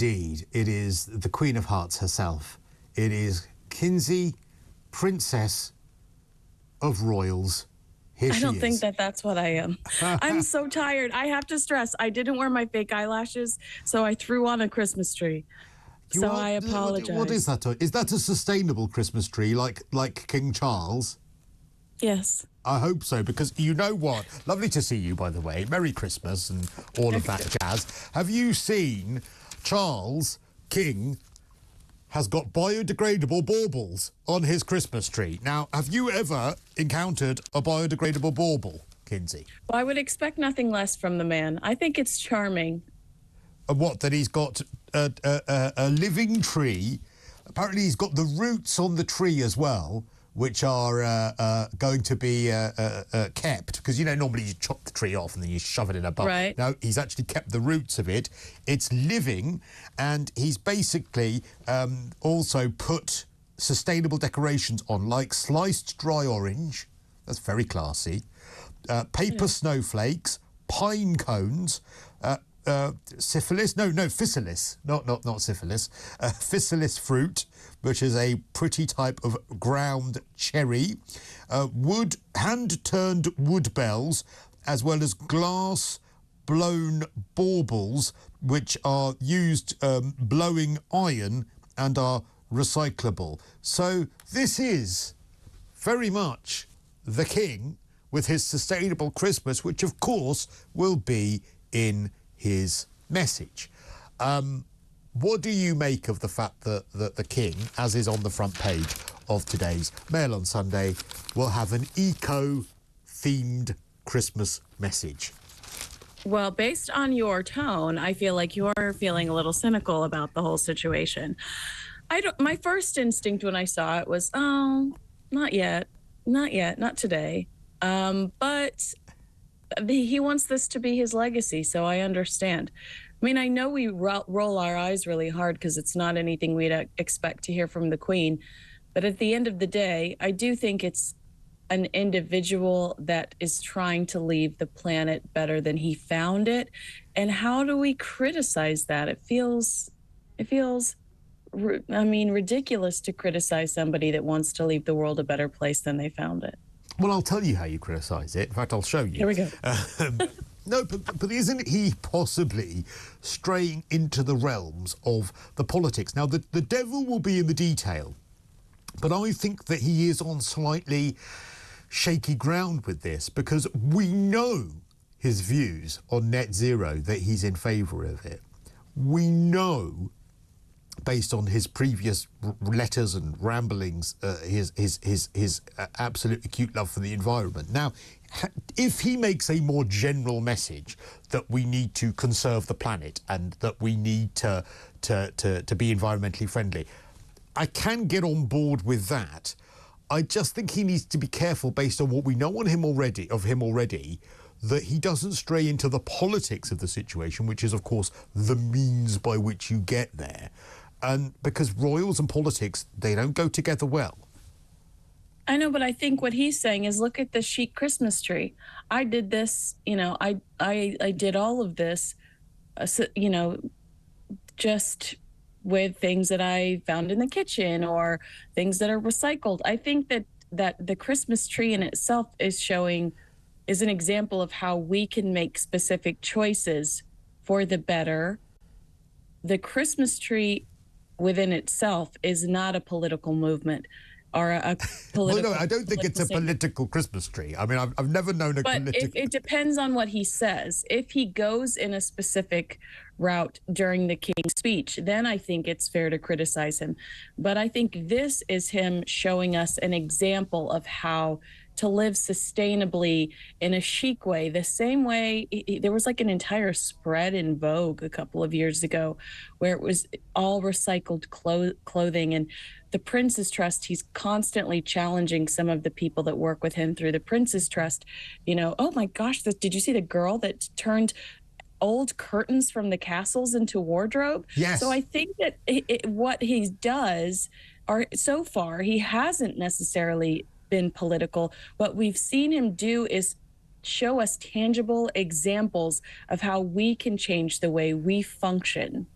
Indeed, it is the Queen of Hearts herself. It is Kinsey, Princess of Royals. Here she is. I don't think that that's what I am. I'm so tired. I have to stress, I didn't wear my fake eyelashes, so I threw on a Christmas tree. I apologize. What is that? Is that a sustainable Christmas tree, like King Charles? Yes. I hope so, because you know what? Lovely to see you, by the way. Merry Christmas and all of that jazz. Have you seen Charles, King, has got biodegradable baubles on his Christmas tree? Now, have you ever encountered a biodegradable bauble, Kinsey? Well, I would expect nothing less from the man. I think it's charming. What, that he's got a living tree? Apparently he's got the roots on the tree as well, which are going to be kept, because, you know, normally you chop the tree off and then you shove it in a bowl. Right. No, he's actually kept the roots of it. It's living, and he's basically also put sustainable decorations on, like sliced dry orange. That's very classy. Paper snowflakes, pine cones, syphilis, physalis, not syphilis, physalis fruit, which is a pretty type of ground cherry, hand-turned wood bells, as well as glass-blown baubles, which are used blowing iron and are recyclable. So this is very much the king with his sustainable Christmas, which of course will be in his message. What do you make of the fact that the king, as is on the front page of today's Mail on Sunday, will have an eco-themed Christmas message? Well, based on your tone, I feel like you're feeling a little cynical about the whole situation. My first instinct when I saw it was, oh, not yet, not today. But he wants this to be his legacy, so I understand. I mean, I know we roll our eyes really hard because it's not anything we'd expect to hear from the Queen. But at the end of the day, I do think it's an individual that is trying to leave the planet better than he found it. And how do we criticize that? It feels, I mean, ridiculous to criticize somebody that wants to leave the world a better place than they found it. Well, I'll tell you how you criticise it. In fact, I'll show you. Here we go. No, but isn't he possibly straying into the realms of the politics? Now, the devil will be in the detail, but I think that he is on slightly shaky ground with this, because we know his views on net zero, that he's in favour of it. We know, based on his previous letters and ramblings, his absolute acute love for the environment. Now, if he makes a more general message that we need to conserve the planet and that we need to be environmentally friendly, I can get on board with that. I just think he needs to be careful, based on what we know on him already, that he doesn't stray into the politics of the situation, which is, of course, the means by which you get there. And because royals and politics, they don't go together well. I know, but I think what he's saying is, look at the chic Christmas tree. I did this, you know, I did all of this, you know, just with things that I found in the kitchen or things that are recycled. I think that the Christmas tree in itself is an example of how we can make specific choices for the better. The Christmas tree within itself is not a political movement or a political... Well, no, I don't think it's a political Christmas tree. I mean, I've never known a political... But it depends on what he says. If he goes in a specific route during the King's speech, then I think it's fair to criticize him. But I think this is him showing us an example of how to live sustainably in a chic way, the same way there was like an entire spread in Vogue a couple of years ago where it was all recycled clothing. And the Prince's Trust, he's constantly challenging some of the people that work with him through the Prince's Trust. You know, oh my gosh, did you see the girl that turned old curtains from the castles into wardrobe? Yes. So I think that what he does, so far, he hasn't necessarily been political. What we've seen him do is show us tangible examples of how we can change the way we function.